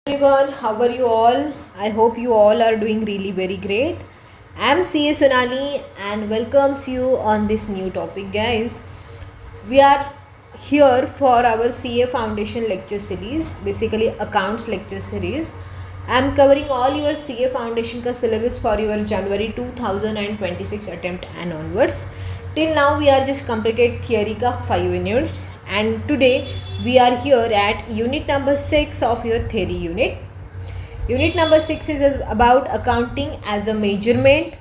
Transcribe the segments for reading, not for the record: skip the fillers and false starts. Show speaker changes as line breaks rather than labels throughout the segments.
Everyone, how are you all? I hope you all are doing really very great. I'm CA Sonali and welcomes you on this new topic, guys. We are here for our CA Foundation lecture series, basically accounts lecture series. I'm covering all your CA Foundation का syllabus for your January 2026 attempt and onwards. Till now we are just completed theory का 5 units and today we are here at unit number 6 of your theory unit. Unit number 6 is about accounting as a measurement,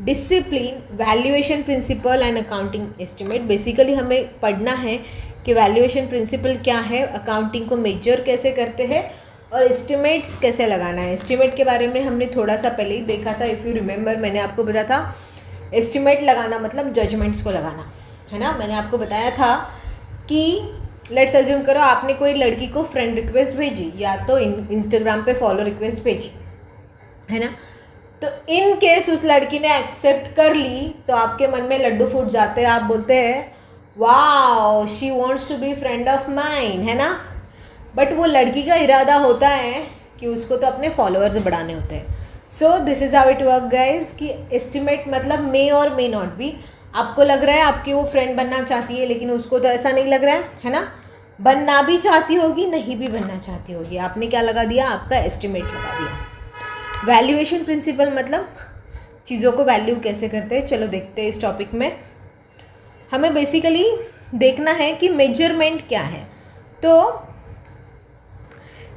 discipline, valuation principle and accounting estimate. Basically हमें पढ़ना है कि valuation principle क्या है, accounting को measure कैसे करते हैं और estimates कैसे लगाना है. estimate के बारे में हमने थोड़ा सा पहले ही देखा था. if you remember मैंने आपको बताया था estimate लगाना मतलब judgments को लगाना है ना. मैंने आपको बताया था कि लेट्स अज्यूम करो आपने कोई लड़की को फ्रेंड रिक्वेस्ट भेजी या तो इंस्टाग्राम पे फॉलो रिक्वेस्ट भेजी है ना. तो इन केस उस लड़की ने एक्सेप्ट कर ली तो आपके मन में लड्डू फूट जाते हैं. आप बोलते हैं wow she wants to be friend of mine है ना. बट वो लड़की का इरादा होता है कि उसको तो अपने फॉलोअर्स बढ़ाने होते हैं. So this is how it work guys कि एस्टिमेट मतलब मे और मे नॉट बी. आपको लग रहा है आपकी वो फ्रेंड बनना चाहती है लेकिन उसको तो ऐसा नहीं लग रहा है ना. बनना भी चाहती होगी नहीं भी बनना चाहती होगी. आपने क्या लगा दिया, आपका एस्टिमेट लगा दिया. वैल्यूएशन प्रिंसिपल मतलब चीज़ों को वैल्यू कैसे करते हैं. चलो देखते हैं इस टॉपिक में. हमें बेसिकली देखना है कि मेजरमेंट क्या है. तो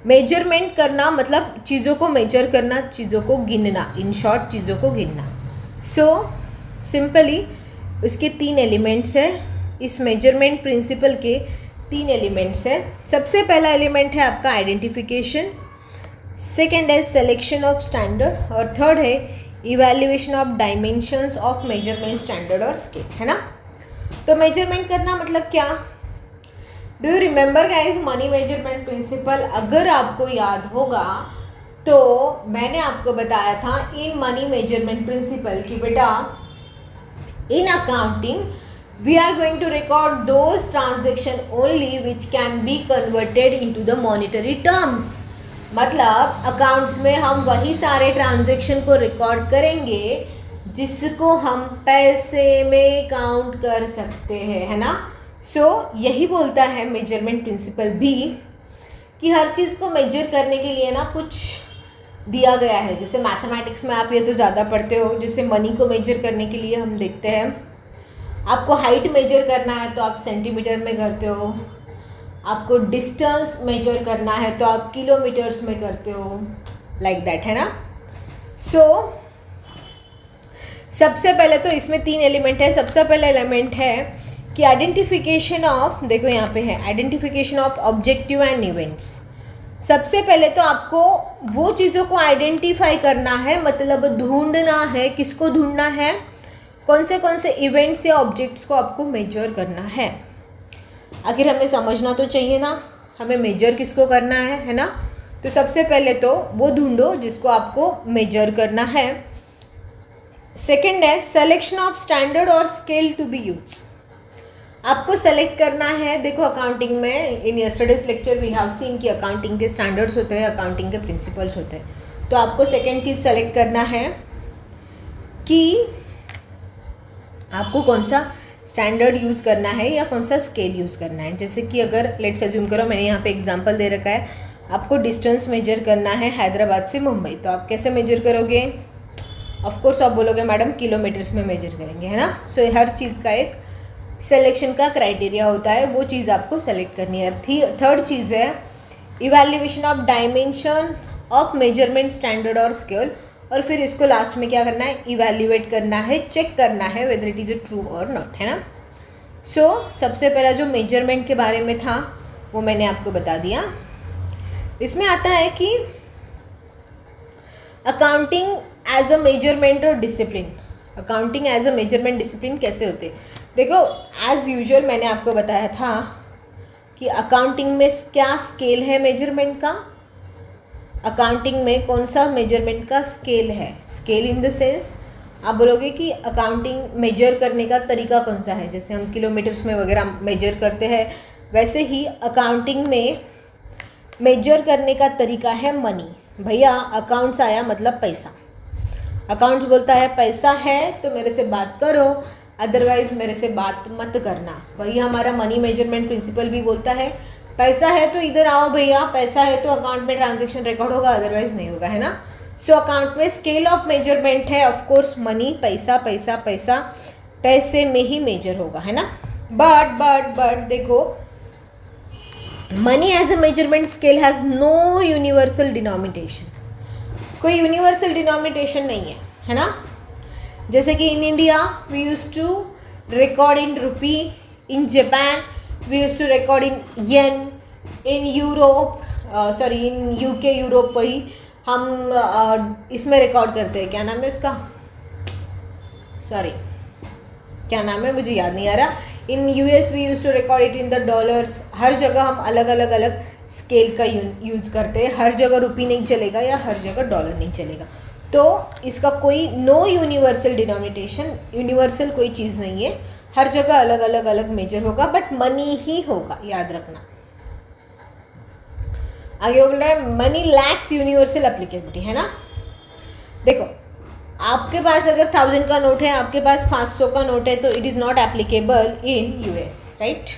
मेजरमेंट करना मतलब चीज़ों को मेजर करना, चीज़ों को गिनना, इन शॉर्ट चीज़ों को गिनना. सो सिंपली उसके 3 एलिमेंट्स हैं. इस मेजरमेंट प्रिंसिपल के 3 एलिमेंट्स हैं. सबसे पहला एलिमेंट है आपका आइडेंटिफिकेशन, सेकेंड है सिलेक्शन ऑफ स्टैंडर्ड और थर्ड है evaluation of dimensions of measurement standard और स्केल है ना. तो मेजरमेंट करना मतलब क्या. Do you remember guys money measurement principle. अगर आपको याद होगा तो मैंने आपको बताया था इन मनी मेजरमेंट प्रिंसिपल कि बेटा in accounting we are going to record those transaction only which can be converted into the monetary terms. मतलब अकाउंट्स में हम वही सारे ट्रांजेक्शन को रिकॉर्ड करेंगे जिसको हम पैसे में काउंट कर सकते हैं है ना. सो यही बोलता है मेजरमेंट प्रिंसिपल भी कि हर चीज़ को मेजर करने के लिए ना कुछ दिया गया है. जैसे मैथमेटिक्स में आप ये तो ज़्यादा पढ़ते हो. जैसे मनी को मेजर करने के लिए हम देखते हैं आपको हाइट मेजर करना है तो आप सेंटीमीटर में करते हो. आपको डिस्टेंस मेजर करना है तो आप किलोमीटर्स में करते हो. लाइक दैट है ना. सो सबसे पहले तो इसमें 3 एलिमेंट है. सबसे पहला एलिमेंट है कि आइडेंटिफिकेशन ऑफ, देखो यहाँ पे है identification of objective and events. सबसे पहले तो आपको वो चीज़ों को आइडेंटिफाई करना है, मतलब ढूंढना है. किसको ढूंढना है, कौन से इवेंट्स या ऑब्जेक्ट्स को आपको मेजर करना है. आखिर हमें समझना तो चाहिए ना हमें मेजर किसको करना है ना. तो सबसे पहले तो वो ढूंढो जिसको आपको मेजर करना है. सेकंड है सिलेक्शन ऑफ स्टैंडर्ड और स्केल टू बी यूज. आपको सेलेक्ट करना है. देखो अकाउंटिंग में in yesterday's lecture we have seen कि अकाउंटिंग के स्टैंडर्ड्स होते हैं, अकाउंटिंग के प्रिंसिपल्स होते हैं. तो आपको सेकंड चीज़ सेलेक्ट करना है कि आपको कौन सा स्टैंडर्ड यूज़ करना है या कौन सा स्केल यूज़ करना है. जैसे कि अगर लेट्स अज्यूम करो मैंने यहाँ पे एग्जांपल दे रखा है, आपको डिस्टेंस मेजर करना है हैदराबाद से मुंबई. तो आप कैसे मेजर करोगे. ऑफ कोर्स आप बोलोगे मैडम किलोमीटर्स में मेजर करेंगे है ना. सो हर चीज़ का एक सिलेक्शन का क्राइटेरिया होता है, वो चीज़ आपको सेलेक्ट करनी है. थर्ड चीज़ है evaluation of dimension of measurement standard और स्केल. और फिर इसको लास्ट में क्या करना है, इवैल्यूएट करना है, चेक करना है वेदर इट इज़ ट्रू और नॉट है ना. सो सबसे पहला जो मेजरमेंट के बारे में था वो मैंने आपको बता दिया. इसमें आता है कि अकाउंटिंग एज अ मेजरमेंट और discipline. Accounting as a measurement discipline कैसे होते. देखो एज़ यूजुअल मैंने आपको बताया था कि अकाउंटिंग में क्या स्केल है मेजरमेंट का. अकाउंटिंग में कौन सा मेजरमेंट का स्केल है. स्केल इन द सेंस आप बोलोगे कि अकाउंटिंग मेजर करने का तरीका कौन सा है. जैसे हम किलोमीटर्स में वगैरह मेजर करते हैं वैसे ही अकाउंटिंग में मेजर करने का तरीका है मनी। भैया अकाउंट्स आया मतलब पैसा, अकाउंट्स बोलता है पैसा है तो मेरे से बात करो, अदरवाइज मेरे से बात मत करना। वही हमारा मनी मेजरमेंट प्रिंसिपल भी बोलता है, पैसा है तो इधर आओ भैया, पैसा है तो अकाउंट में ट्रांजेक्शन रिकॉर्ड होगा, अदरवाइज नहीं होगा, है ना। सो अकाउंट में स्केल ऑफ मेजरमेंट है ऑफ कोर्स मनी, पैसा पैसा पैसा, पैसे में ही मेजर होगा, है ना। बट देखो, money as a measurement scale has no universal denomination, कोई यूनिवर्सल डिनोमिनेशन नहीं है ना। जैसे कि in India we use to record in rupee, in Japan we use to record in yen, in Europe in UK Europe वही हम इसमें record करते हैं, क्या नाम है उसका, क्या नाम है मुझे याद नहीं आ रहा। In US we use to record it in the dollars. हर जगह हम अलग अलग स्केल का यूज़ करते हैं, हर जगह रुपी नहीं चलेगा या हर जगह डॉलर नहीं चलेगा। तो इसका कोई नो यूनिवर्सल डिनोमिनेशन, यूनिवर्सल कोई चीज़ नहीं है, हर जगह अलग अलग मेजर होगा, बट मनी ही होगा, याद रखना। आगे बोल रहा है मनी लैक्स यूनिवर्सल एप्लीकेबिलिटी, है ना। देखो आपके पास अगर 1000 का नोट है, आपके पास 500 का नोट है, तो it is not applicable in US, right.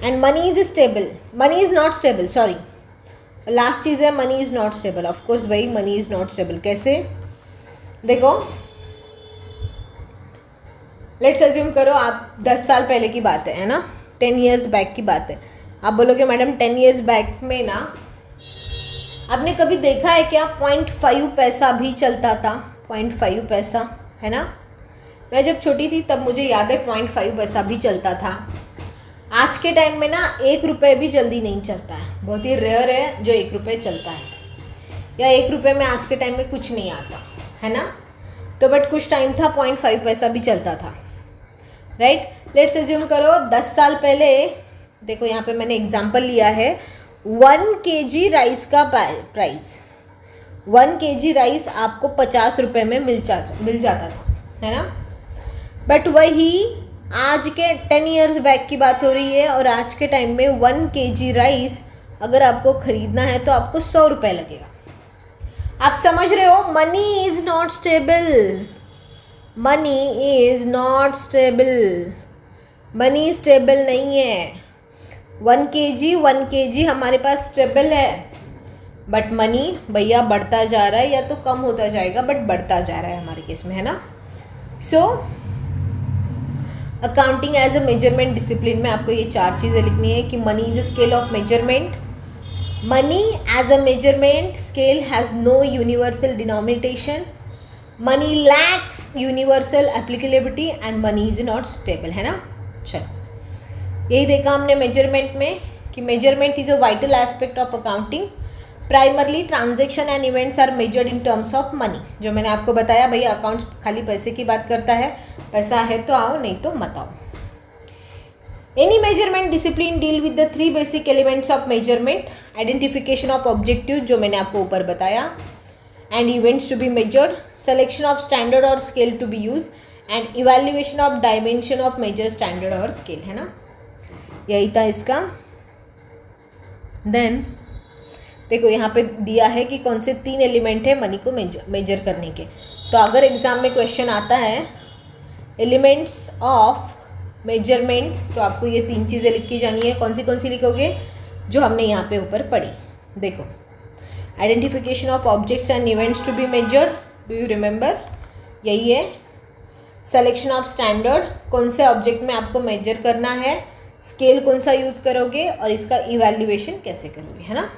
And money is stable, money is not stable, sorry last चीज़ है money is not stable. Of course भाई मनी इज़ नॉट स्टेबल कैसे, देखो लेट्स अज्यूम करो आप 10 साल पहले की बात है ना, 10 years बैक की बात है। आप बोलोगे मैडम 10 years बैक में ना आपने कभी देखा है क्या 0.5 पैसा भी चलता था, 0.5 पैसा, है ना। मैं जब छोटी थी तब मुझे याद है 0.5 पैसा भी चलता था। आज के टाइम में ना 1 रुपये भी जल्दी नहीं चलता है, बहुत ही रेयर है जो 1 रुपये चलता है, या 1 रुपये में आज के टाइम में कुछ नहीं आता, है ना। तो बट कुछ टाइम था 0.5 पैसा भी चलता था, राइट। लेट्स अज्यूम करो 10 साल पहले, देखो यहाँ पे मैंने एग्जांपल लिया है 1 kg राइस का प्राइस, 1 kg राइस आपको 50 रुपये में मिल जाता था, है ना। बट वही आज के 10 years बैक की बात हो रही है, और आज के टाइम में 1 kg राइस अगर आपको ख़रीदना है तो आपको 100 रुपये लगेगा। आप समझ रहे हो, money is not stable, money is not stable, money stable नहीं है। 1 kg हमारे पास स्टेबल है, बट मनी भैया बढ़ता जा रहा है, या तो कम होता जाएगा बट बढ़ता जा रहा है हमारे केस में, है ना। So accounting as a measurement discipline में आपको ये 4 चीज़ें लिखनी है कि money is a scale of measurement, money as a measurement scale has no universal denomination, money lacks universal applicability and money is not stable, है ना। चलो यही देखा हमने मेजरमेंट में कि measurement is a vital aspect of accounting, primarily transaction and events are measured in terms of money. जो मैंने आपको बताया भैया अकाउंट्स खाली पैसे की बात करता है, पैसा है तो आओ नहीं तो मत आओ। Any measurement discipline deal with the 3 basic elements of measurement, identification of objective जो मैंने आपको ऊपर बताया, and events to be measured, selection of standard और scale to be use, and evaluation of dimension of measure standard और scale, है ना। यही था इसका। देन देखो यहाँ पे दिया है कि कौन से 3 एलिमेंट है मनी को मेजर करने के। तो अगर एग्ज़ाम में क्वेश्चन आता है एलिमेंट्स ऑफ मेजरमेंट्स, तो आपको ये 3 चीज़ें लिख की जानी है। कौन सी लिखोगे, जो हमने यहाँ पे ऊपर पढ़ी। देखो identification of objects and events to be measured, do you remember, यही है। सेलेक्शन ऑफ स्टैंडर्ड, कौन से ऑब्जेक्ट में आपको मेजर करना है, स्केल कौन सा यूज करोगे, और इसका इवैल्यूएशन कैसे करोगे, है ना।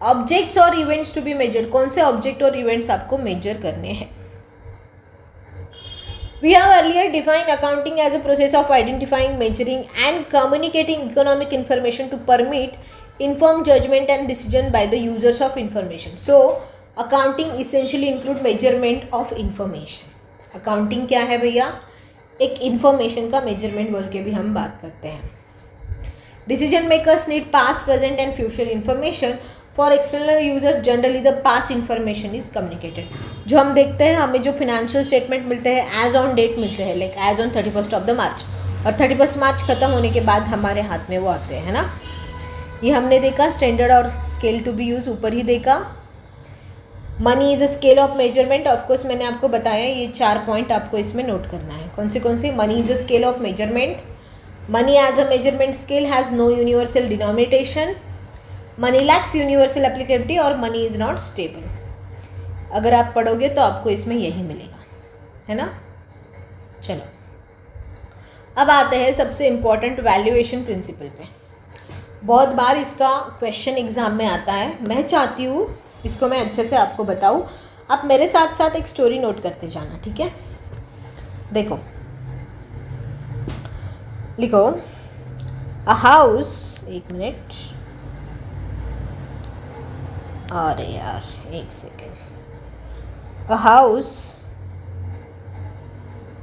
ऑब्जेक्ट्स और इवेंट्स टू बी मेजर्ड, कौन से ऑब्जेक्ट और इवेंट्स आपको मेजर करने हैं। We have earlier defined accounting as a process of identifying, measuring and communicating economic information to permit informed judgment and decision by the users of information. So, accounting essentially include measurement of information. Accounting क्या है भैया, एक information का measurement बोल के भी हम बात करते हैं. Decision makers need past, present and future information. For external user generally the past information is communicated. जो हम देखते हैं, हमें जो फिनेंशियल स्टेटमेंट मिलते हैं एज ऑन डेट मिलते हैं, like as on 31st of the March, और 31st मार्च खत्म होने के बाद हमारे हाथ में वो आते हैं, है ना. ये हमने देखा स्टैंडर्ड और स्केल टू बी यूज ऊपर ही देखा। Money is a scale of measurement, of course मैंने आपको बताया, ये 4 पॉइंट आपको इसमें नोट करना है। कौन से? Money is a scale of measurement, money as a measurement scale has no universal denomination, money lacks universal applicability और मनी इज नॉट स्टेबल। अगर आप पढ़ोगे तो आपको इसमें यही मिलेगा, है ना। चलो अब आते हैं सबसे इम्पॉर्टेंट वैल्यूएशन प्रिंसिपल पे। बहुत बार इसका क्वेश्चन एग्जाम में आता है। मैं चाहती हूँ इसको मैं अच्छे से आपको बताऊँ, आप मेरे साथ साथ एक स्टोरी नोट करते जाना, ठीक है। देखो, लिखो अ हाउस, एक मिनट, अरे यार एक second. A house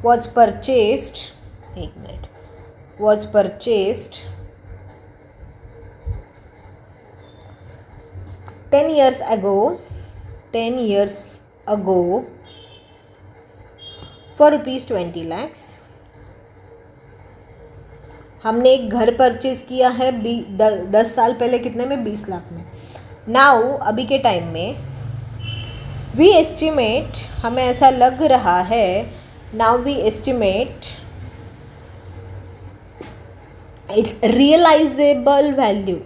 was purchased, एक minute, was purchased 10 years ago for ₹20 lakhs। हमने एक घर परचेज किया है 10 साल पहले, कितने में? 20 लाख में। नाउ अभी के टाइम में वी एस्टिमेट, हमें ऐसा लग रहा है, now we estimate its realizable value,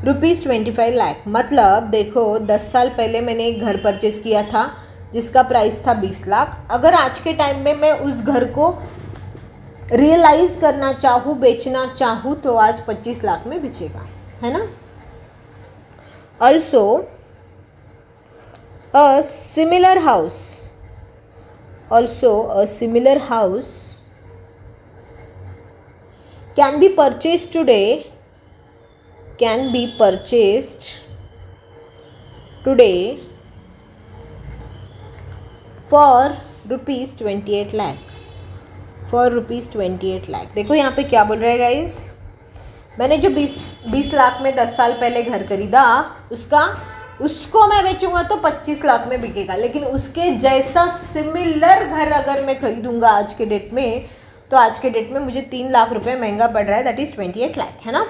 ₹25 lakh. मतलब देखो 10 साल पहले मैंने एक घर परचेज किया था जिसका प्राइस था 20 लाख। अगर आज के टाइम में मैं उस घर को रियलाइज करना चाहूँ, बेचना चाहूँ, तो आज 25 लाख में बिकेगा, है ना। Also, a similar house can be purchased today for ₹28 lakh. देखो यहाँ पे क्या बोल रहा है गाइज, मैंने जो 20 लाख में 10 साल पहले घर खरीदा, उसको मैं बेचूंगा तो 25 लाख में बिकेगा। लेकिन उसके जैसा सिमिलर घर अगर मैं खरीदूंगा आज के डेट में, तो आज के डेट में मुझे 3 लाख रुपए महंगा पड़ रहा है, दैट इज 28 लाख, है ना।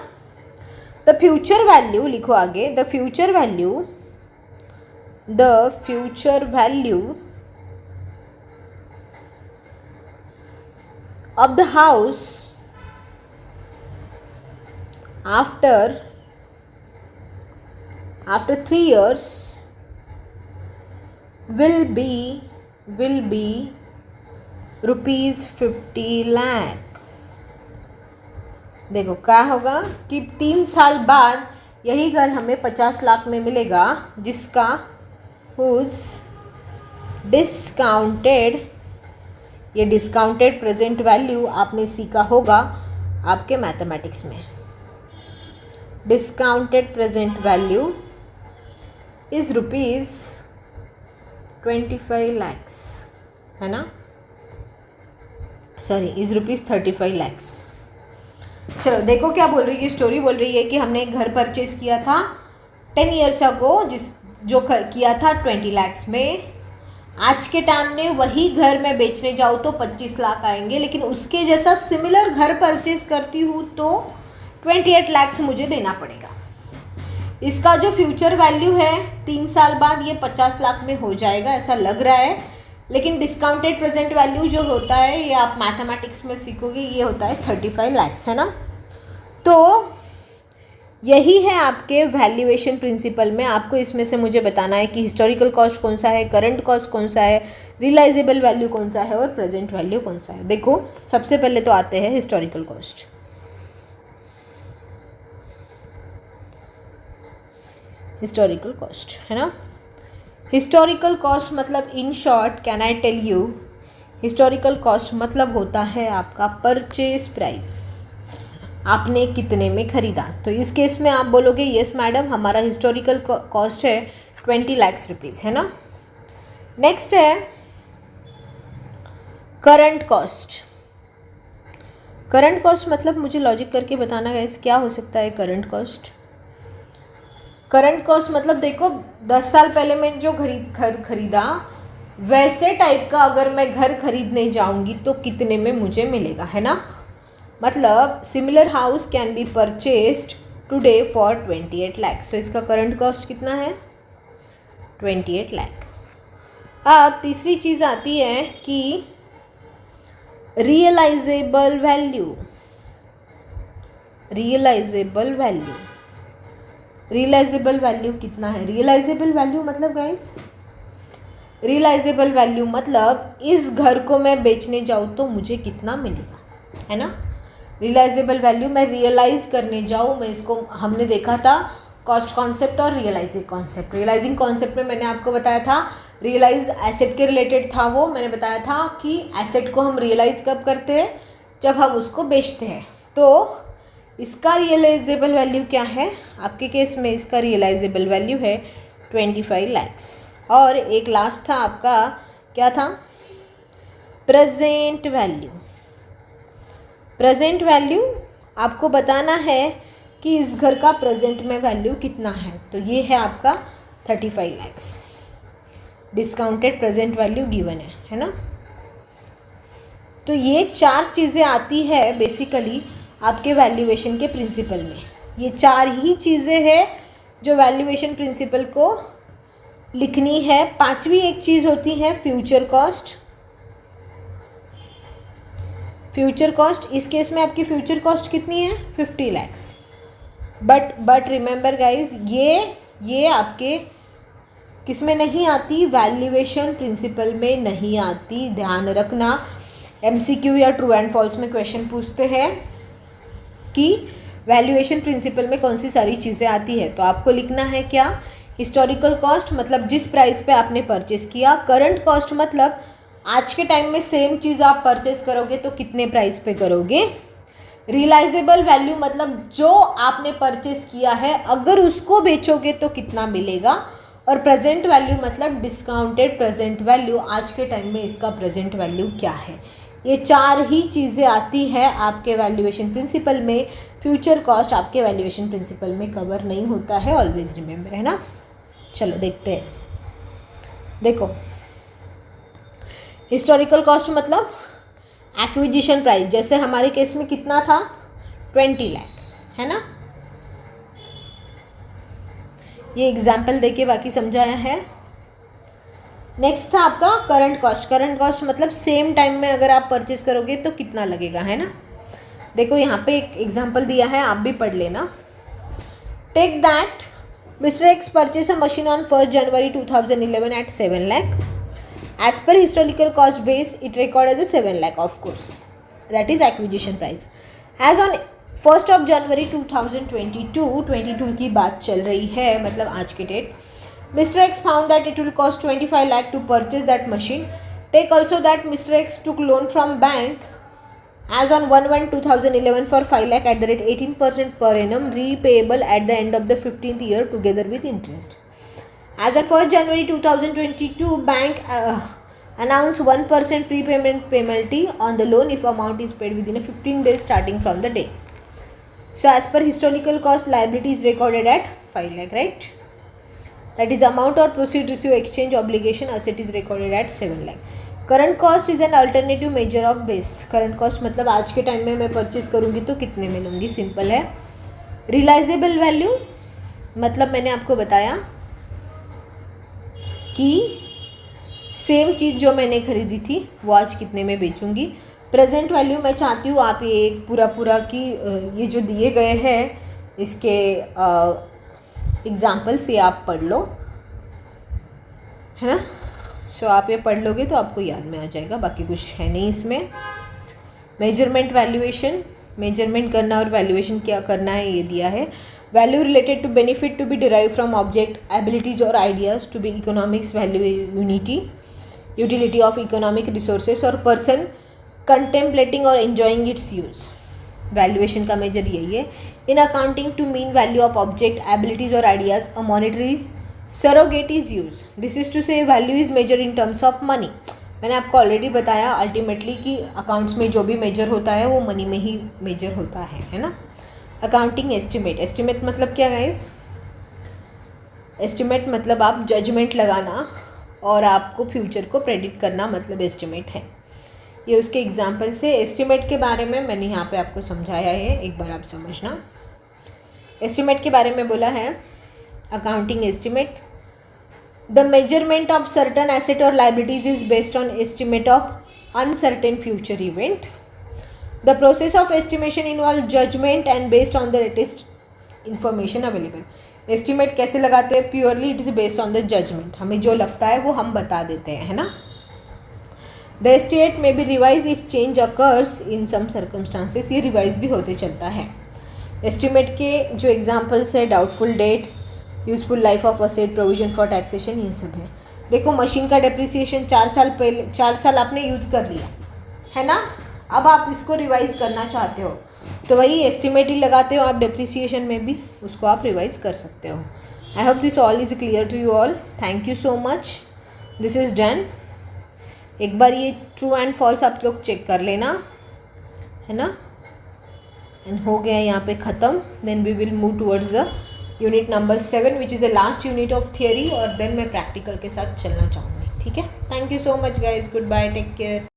द फ्यूचर वैल्यू, लिखो आगे, the future value of the house after 3 years will be ₹50 lakh. देखो क्या होगा कि 3 साल बाद यही घर हमें 50 लाख में मिलेगा, जिसका डिस्काउंटेड, ये डिस्काउंटेड प्रेजेंट वैल्यू आपने सीखा होगा आपके मैथमेटिक्स में। Discounted present value is ₹25 lakhs, है ना, सॉरी इज ₹35 lakhs। चलो देखो क्या बोल रही है स्टोरी, बोल रही है कि हमने एक घर परचेज किया था 10 years ago, जो किया था 20 lakhs में। आज के टाइम में वही घर मैं बेचने जाऊँ तो 25 लाख आएंगे, लेकिन उसके जैसा सिमिलर घर परचेज करती हूँ तो 28 lakhs मुझे देना पड़ेगा। इसका जो फ्यूचर वैल्यू है 3 साल बाद ये 50 लाख में हो जाएगा, ऐसा लग रहा है। लेकिन डिस्काउंटेड प्रेजेंट वैल्यू जो होता है, ये आप मैथमेटिक्स में सीखोगे, ये होता है 35 lakhs, है ना। तो यही है आपके वैल्यूएशन प्रिंसिपल में। आपको इसमें से मुझे बताना है कि हिस्टोरिकल कॉस्ट कौन सा है, करंट कॉस्ट कौन सा है, रियलाइजेबल वैल्यू कौन सा है और प्रेजेंट वैल्यू कौन सा है। देखो सबसे पहले तो आते हैं हिस्टोरिकल कॉस्ट। हिस्टोरिकल कॉस्ट, है ना। हिस्टोरिकल कॉस्ट मतलब, in short can I tell you, historical cost मतलब होता है आपका परचेज प्राइस, आपने कितने में खरीदा। तो इस केस में आप बोलोगे यस मैडम, हमारा हिस्टोरिकल कॉस्ट है 20 lakhs रुपीज़, है ना। नेक्स्ट है करंट कॉस्ट। करंट कॉस्ट मतलब मुझे लॉजिक करके बताना गाइस क्या हो सकता है करंट कॉस्ट। करंट कॉस्ट मतलब देखो 10 साल पहले मैंने जो घर खरीदा वैसे टाइप का अगर मैं घर खरीदने जाऊंगी तो कितने में मुझे मिलेगा, है ना। मतलब similar house can be purchased today for 28 lakh. So इसका करंट कॉस्ट कितना है, 28 लाख। अब तीसरी चीज़ आती है कि realizable value. Realizable value, realizable value कितना है। रियलाइजेबल वैल्यू मतलब गाइस, रियलाइजेबल वैल्यू मतलब इस घर को मैं बेचने जाऊँ तो मुझे कितना मिलेगा, है ना। रियलाइजेबल वैल्यू मैं रियलाइज करने जाऊँ, मैं इसको, हमने देखा था कॉस्ट कॉन्सेप्ट और रियलाइजिंग कॉन्सेप्ट। रियलाइजिंग कॉन्सेप्ट में मैंने आपको बताया था रियलाइज एसेट के रिलेटेड था वो। मैंने बताया था कि एसेट को हम रियलाइज कब करते हैं, जब हम उसको बेचते हैं। तो इसका रियलाइजेबल वैल्यू क्या है, आपके केस में इसका रियलाइजेबल वैल्यू है 25 लैक्स। और एक लास्ट था आपका, क्या था, प्रेजेंट वैल्यू। प्रेजेंट वैल्यू आपको बताना है कि इस घर का प्रेजेंट में वैल्यू कितना है। तो ये है आपका 35 lakhs, discounted present value given है ना। तो ये 4 चीज़ें आती है बेसिकली आपके वैल्यूएशन के प्रिंसिपल में। ये 4 ही चीज़ें हैं जो वैल्यूएशन प्रिंसिपल को लिखनी है। 5वीं एक चीज़ होती है फ्यूचर कॉस्ट। फ्यूचर कॉस्ट, इस केस में आपकी फ्यूचर कॉस्ट कितनी है, 50 लैक्स। बट रिमेंबर गाइज, ये आपके किस में नहीं आती, वैल्यूएशन प्रिंसिपल में नहीं आती। ध्यान रखना, MCQ या ट्रू एंड फॉल्स में क्वेश्चन पूछते हैं कि वैल्यूएशन प्रिंसिपल में कौन सी सारी चीज़ें आती है। तो आपको लिखना है क्या, हिस्टोरिकल कॉस्ट मतलब जिस प्राइस पे आपने परचेस किया। करंट कॉस्ट मतलब आज के टाइम में सेम चीज़ आप परचेस करोगे तो कितने प्राइस पे करोगे। रियलाइजेबल वैल्यू मतलब जो आपने परचेस किया है अगर उसको बेचोगे तो कितना मिलेगा। और प्रेजेंट वैल्यू मतलब डिस्काउंटेड प्रेजेंट वैल्यू, आज के टाइम में इसका प्रेजेंट वैल्यू क्या है। ये 4 ही चीज़ें आती है आपके वैल्यूएशन प्रिंसिपल में। फ्यूचर कॉस्ट आपके वैल्यूएशन प्रिंसिपल में कवर नहीं होता है, ऑलवेज रिमेंबर, है ना। चलो देखते हैं। देखो, हिस्टोरिकल कॉस्ट मतलब एक्विजिशन प्राइस, जैसे हमारे केस में कितना था, 20 लाख, है ना। ये एग्जाम्पल देके बाकी समझाया है। नेक्स्ट था आपका करंट कॉस्ट। करंट कॉस्ट मतलब सेम टाइम में अगर आप परचेस करोगे तो कितना लगेगा, है ना। देखो यहाँ पे एक एग्जाम्पल दिया है, आप भी पढ़ लेना। Take that Mister X purchase a machine on 1 January 2011 at 7 lakh. As per historical cost base, it recorded as a 7 lakh, of course. That is acquisition price. As on 1st of January 2022 की बात चल रही है, मतलब आज के date, Mr. X found that it will cost 25 lakh to purchase that machine. Take also that Mr. X took loan from bank as on 1/1/2011 for 5 lakh at the rate 18% per annum, repayable at the end of the 15th year together with interest. As on 1st January 2022, bank announced 1% prepayment penalty on the loan if amount is paid within 15 days starting from the day. So as per historical cost, liability is recorded at 5 lakh, right? That is amount or proceed receive exchange obligation, asset is recorded at 7 lakh. Current cost is an alternative measure of base. Current cost मतलब आज के time में मैं purchase करूँगी तो कितने में लूँगी, सिंपल है। रियलाइजेबल वैल्यू मतलब मैंने आपको बताया कि सेम चीज़ जो मैंने खरीदी थी वो आज कितने में बेचूँगी। प्रेजेंट वैल्यू मैं चाहती हूँ आप ये एक पूरा कि ये जो दिए गए हैं इसके एग्जाम्पल से आप पढ़ लो, है ना। सो आप ये पढ़ लोगे तो आपको याद में आ जाएगा, बाकी कुछ है नहीं इसमें। मेजरमेंट वैल्यूएशन, मेजरमेंट करना और वैल्यूएशन क्या करना है ये दिया है। Value related to benefit to be derive from object abilities और ideas to be economics value utility of economic resources और पर्सन कंटेम्पलेटिंग और एंजॉइंग इट्स यूज। वैल्यूएशन का मेजर यही है। In accounting to mean value of object abilities और ideas a monetary surrogate is use. This is to say value is measure in terms of money. मैंने आपको already बताया ultimately कि accounts में जो भी मेजर होता है वो मनी में ही मेजर होता है ना। अकाउंटिंग एस्टिमेट, एस्टिमेट मतलब क्या गाइस, एस्टिमेट मतलब आप जजमेंट लगाना और आपको फ्यूचर को प्रेडिक्ट करना मतलब एस्टिमेट है। ये उसके एग्जाम्पल से एस्टिमेट के बारे में मैंने यहाँ पे आपको समझाया है, एक बार आप समझना। एस्टिमेट के बारे में बोला है accounting estimate, the measurement of certain asset और liabilities is based on estimate of uncertain future event. The process of estimation involve judgement and based on the latest information available. Estimate कैसे लगाते हैं? Purely it is based on the judgement, हमें जो लगता है वो हम बता देते हैं, है ना। द एस्टिमेट में be revise if change occurs in some circumstances, ये रिवाइज भी होते चलता है। एस्टिमेट के जो एग्जाम्पल्स है doubtful debt, useful life of asset, provision for taxation, ये सब है। देखो मशीन का डेप्रिसिएशन 4 साल आपने यूज़ कर लिया है ना, अब आप इसको रिवाइज करना चाहते हो तो वही एस्टिमेट ही लगाते हो आप, डेप्रिसिएशन में भी उसको आप रिवाइज कर सकते हो। I hope this all is clear to you all. Thank you so much, this is done. एक बार ये ट्रू एंड फॉल्स आप लोग चेक कर लेना, है ना। एंड हो गया यहाँ पे ख़त्म। Then we will move towards the unit number 7 which is the last unit of theory, और देन मैं प्रैक्टिकल के साथ चलना चाहूँगी, ठीक है। Thank you so much guys, good bye, take care.